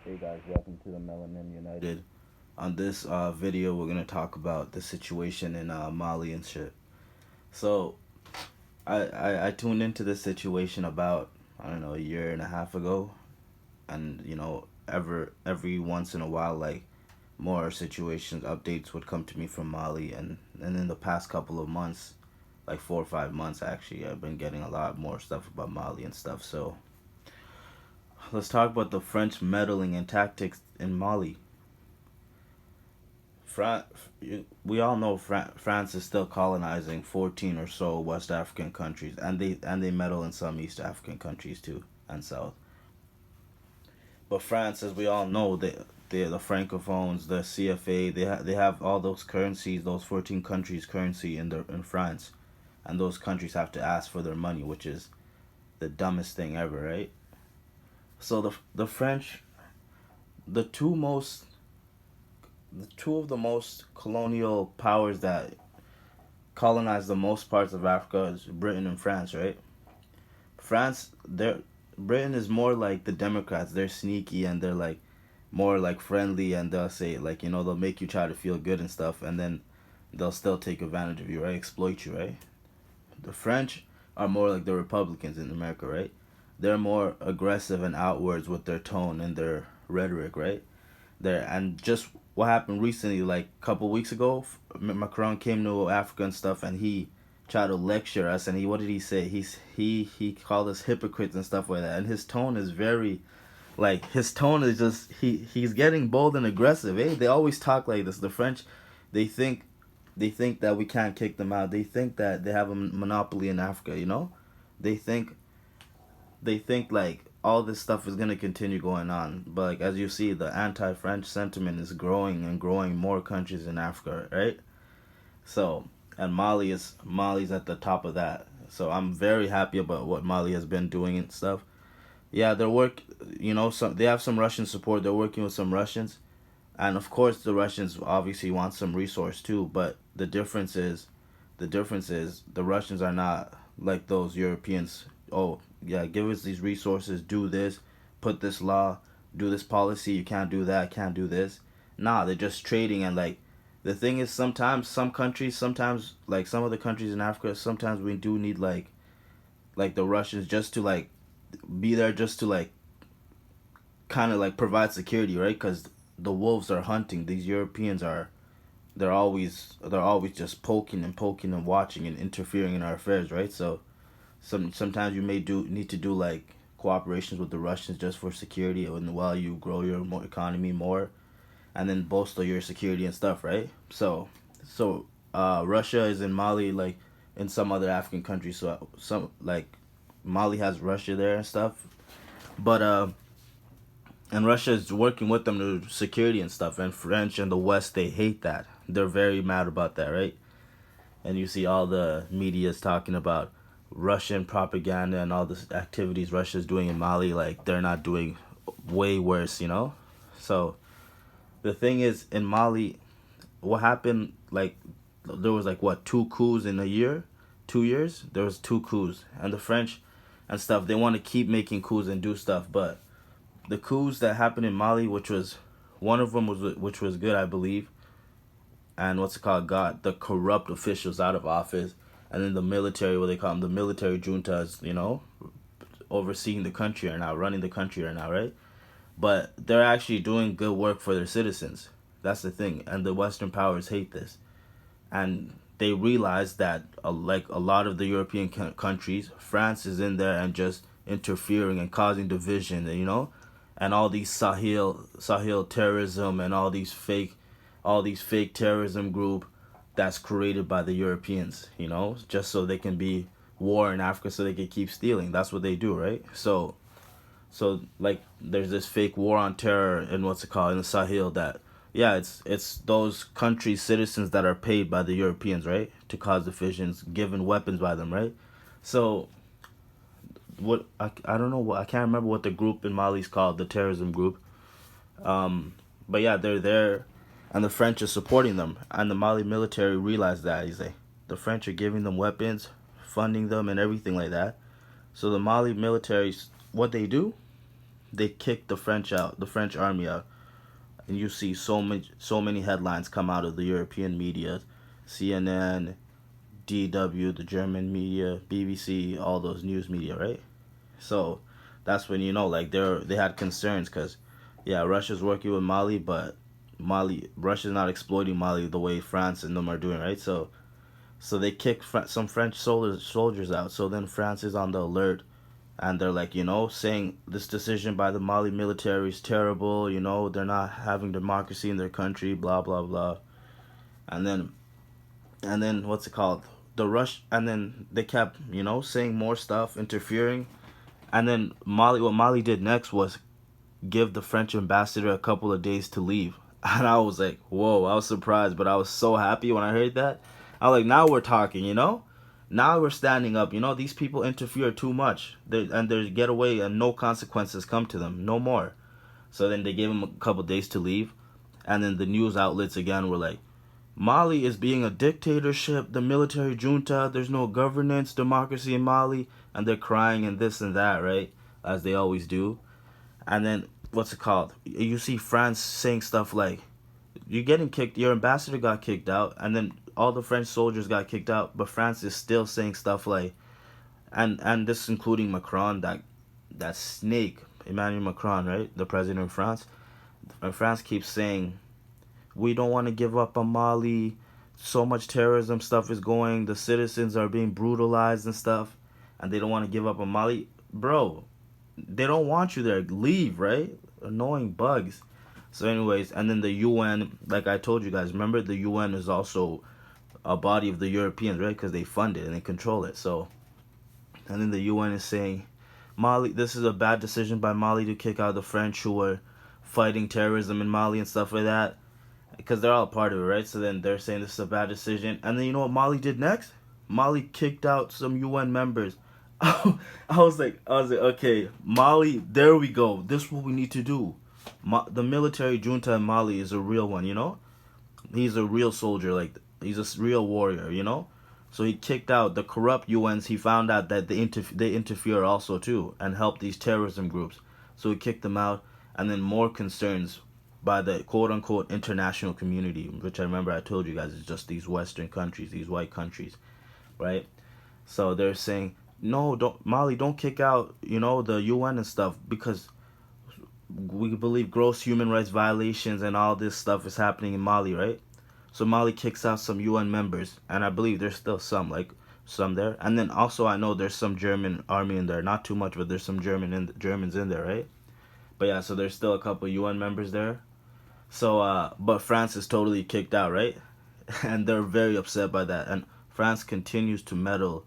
Hey guys, welcome to the Melanin United. On this video, we're gonna talk about the situation in Mali and shit. So, I tuned into this situation about I don't know a year and a half ago, and every once in a while, like more situations updates would come to me from Mali, and in the past couple of months, like 4 or 5 months actually, I've been getting a lot more stuff about Mali and stuff. So let's talk about the French meddling and tactics in Mali. Fran- we all know France is still colonizing 14 or so West African countries, and they meddle in some East African countries too and South. But France, as we all know, the francophones, the CFA, they have all those currencies, those 14 countries' currency in France, and those countries have to ask for their money, which is the dumbest thing ever, right? So the French, the two most the two of the most colonial powers that colonized the most parts of Africa is Britain and France, right? France, they're Britain is more like the Democrats. They're sneaky and they're like more like friendly, and they'll say like they'll make you try to feel good and stuff, and then they'll still take advantage of you, right? Exploit you, right? The French are more like the Republicans in America, right? They're more aggressive and outwards with their tone and their rhetoric, right? There and just what happened recently, like a couple weeks ago, Macron came to Africa and stuff, and he tried to lecture us. And what did he say? He called us hypocrites and stuff like that. And his tone is very like his tone is just he's getting bold and aggressive. Eh? They always talk like this. The French, they think they think that we can't kick them out. They think that they have a monopoly in Africa. They think they think like all this stuff is gonna continue going on. But like as you see, the anti-French sentiment is growing and growing more countries in Africa, right? So and Mali's at the top of that. So I'm very happy about what Mali has been doing and stuff. Yeah, their work, some they have some Russian support. They're working with some Russians, and of course the Russians obviously want some resource too. But the difference is the Russians are not like those Europeans. Oh yeah, give us these resources, do this, put this law, do this policy. You can't do that, can't do this. Nah, they're just trading. And like the thing is, sometimes some countries, sometimes like some of the countries in Africa, sometimes we do need like the Russians just to like be there, just to like kind of like provide security, right? Because the wolves are hunting. These Europeans are they're always just poking and watching and interfering in our affairs, right? So sometimes you may do need to do like cooperations with the Russians just for security, and while you grow your economy more, and then bolster your security and stuff, right? So Russia is in Mali, like in some other African countries. So some like Mali has Russia there and stuff, but and Russia is working with them to security and stuff. And French and the West, they hate that. They're very mad about that, right? And you see all the media's talking about Russian propaganda and all the activities Russia's doing in Mali, like they're not doing way worse. So the thing is, in Mali, what happened? Like there was like what, two coups in a year, 2 years. There was two coups, and the French and stuff, they want to keep making coups and do stuff. But the coups that happened in Mali, which was one of them was which was good, I believe, and what's it called, got the corrupt officials out of office, and then the military, what they call them, the military juntas, overseeing the country right now, running the country right now, right? But they're actually doing good work for their citizens. That's the thing, and the Western powers hate this, and they realize that like a lot of the European countries, France is in there and just interfering and causing division, and all these Sahel terrorism and all these fake terrorism group that's created by the Europeans, just so they can be war in Africa, so they can keep stealing. That's what they do, right? So like there's this fake war on terror in what's it called, in the Sahel, that yeah, it's those countries' citizens that are paid by the Europeans, right, to cause divisions, given weapons by them, right? So what I don't know what, I can't remember what the group in Mali's called, the terrorism group. But yeah, they're there, and the French are supporting them, and the Mali military realized that. He's like, the French are giving them weapons, funding them, and everything like that. So the Mali military, what they do, they kicked the French out, the French army out, and you see so many headlines come out of the European media, CNN, DW, the German media, BBC, all those news media, right? So that's when you know, like they had concerns because, yeah, Russia's working with Mali, but Russia's not exploiting Mali the way France and them are doing, right? So they kicked some French soldiers out. So then France is on the alert, and they're like, saying this decision by the Mali military is terrible. They're not having democracy in their country, blah blah blah. And then what's it called? And then they kept, saying more stuff, interfering. And then what Mali did next was give the French ambassador a couple of days to leave. And I was like, whoa, I was surprised, but I was so happy when I heard that. I was like, now we're talking. Now we're standing up. These people interfere too much. They get away and no consequences come to them. No more. So then they gave him a couple of days to leave. And then the news outlets again were like, Mali is being a dictatorship, the military junta, there's no governance, democracy in Mali, and they're crying and this and that, right? As they always do. And then, what's it called? You see France saying stuff like, you're getting kicked, your ambassador got kicked out, and then all the French soldiers got kicked out, but France is still saying stuff like, and this including Macron, that snake, Emmanuel Macron, right? The president of France. And France keeps saying, we don't want to give up on Mali. So much terrorism stuff is going. The citizens are being brutalized and stuff. And they don't want to give up on Mali. Bro, they don't want you there. Leave, right? Annoying bugs. So anyways, and then the UN, like I told you guys, remember the UN is also a body of the Europeans, right? Because they fund it and they control it. So, and then the UN is saying, Mali, this is a bad decision by Mali to kick out the French who were fighting terrorism in Mali and stuff like that. Because they're all part of it, right? So then they're saying this is a bad decision. And then you know what Mali did next? Mali kicked out some UN members. I was like, okay, Mali, there we go. This is what we need to do. The military junta in Mali is a real one. He's a real soldier, like, he's a real warrior. So he kicked out the corrupt UNs. He found out that they interfere also, too, and help these terrorism groups. So he kicked them out. And then more concerns by the quote-unquote international community, which I remember I told you guys is just these Western countries, these white countries, right? So they're saying, no, don't kick out, the UN and stuff, because we believe gross human rights violations and all this stuff is happening in Mali, right? So Mali kicks out some UN members, and I believe there's still some there. And then also I know there's some German army in there, not too much, but there's some Germans in there, right? But yeah, so there's still a couple UN members there. So, but France is totally kicked out, right? And they're very upset by that. And France continues to meddle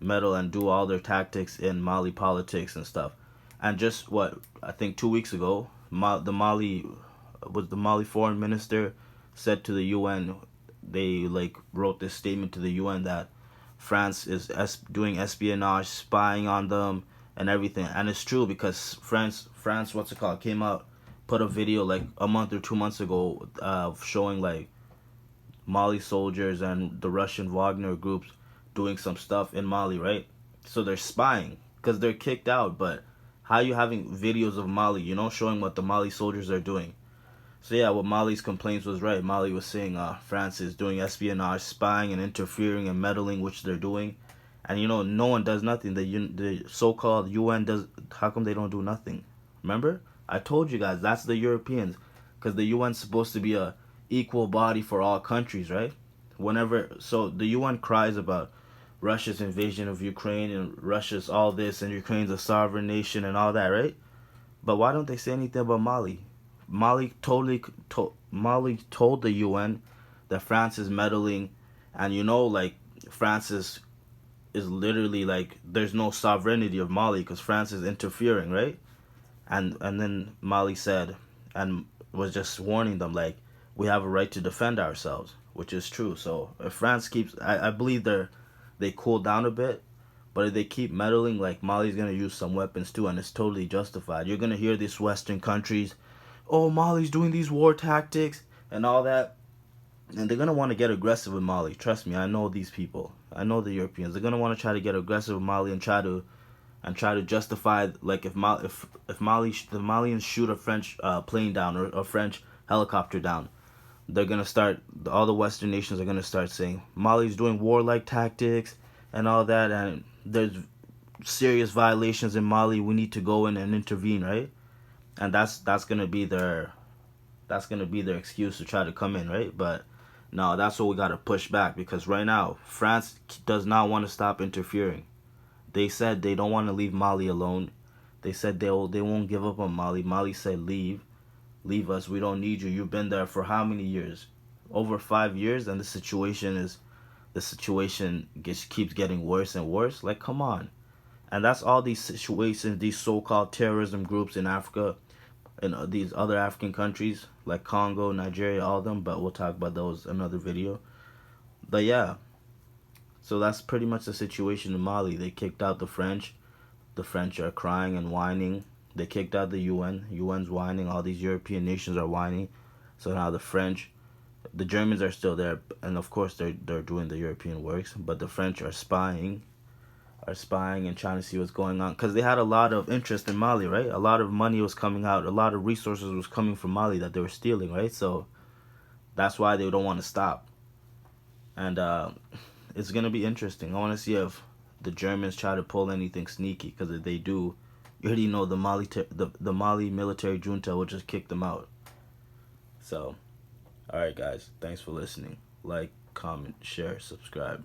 and do all their tactics in Mali politics and stuff. And just I think 2 weeks ago, the Mali foreign minister said to the UN, they wrote this statement to the UN that France is doing espionage, spying on them and everything. And it's true because France, what's it called, came out, put a video like a month or 2 months ago showing like Mali soldiers and the Russian Wagner groups doing some stuff in Mali, right? So they're spying because they're kicked out, but how are you having videos of Mali, showing what the Mali soldiers are doing? So yeah, what Mali's complaints was right. Mali was saying France is doing espionage, spying and interfering and meddling, which they're doing. And no one does nothing. The so-called UN does. How come they don't do nothing? Remember? I told you guys, that's the Europeans. Because the UN's supposed to be a equal body for all countries, right? So the UN cries about Russia's invasion of Ukraine and Russia's all this and Ukraine's a sovereign nation and all that, right? But why don't they say anything about Mali? Mali told the UN that France is meddling, and France is literally there's no sovereignty of Mali because France is interfering, right? And then Mali said, and was just warning them, we have a right to defend ourselves, which is true. So if France keeps, I believe they cool down a bit, but if they keep meddling, Mali's gonna use some weapons too, and it's totally justified. You're gonna hear these Western countries, oh, Mali's doing these war tactics and all that, and they're gonna want to get aggressive with Mali. Trust me, I know these people. I know the Europeans. They're gonna want to try to get aggressive with Mali and try to and try to justify, like, if Mali the Malians shoot a French plane down, or a French helicopter down, they're gonna start, all the Western nations are gonna start saying Mali's doing warlike tactics and all that, and there's serious violations in Mali. We need to go in and intervene, right? And that's gonna be their excuse to try to come in, right? But no, that's what we gotta push back, because right now France does not want to stop interfering. They said they don't want to leave Mali alone. They said they won't give up on Mali. Mali said leave us. We don't need you. You've been there for how many years? Over 5 years, and the situation keeps getting worse and worse. Like, come on. And that's all these situations, these so-called terrorism groups in Africa and these other African countries like Congo, Nigeria, all of them. But we'll talk about those another video. But yeah, so that's pretty much the situation in Mali. They kicked out the French. The French are crying and whining. They kicked out the UN. UN's whining. All these European nations are whining. So now the Germans are still there, and of course they're doing the European works. But the French are spying and trying to see what's going on, because they had a lot of interest in Mali, right? A lot of money was coming out. A lot of resources was coming from Mali that they were stealing, right? So that's why they don't want to stop. And it's gonna be interesting. I want to see if the Germans try to pull anything sneaky, because if they do, you already know the Mali military junta will just kick them out. So, all right, guys, thanks for listening. Like, comment, share, subscribe.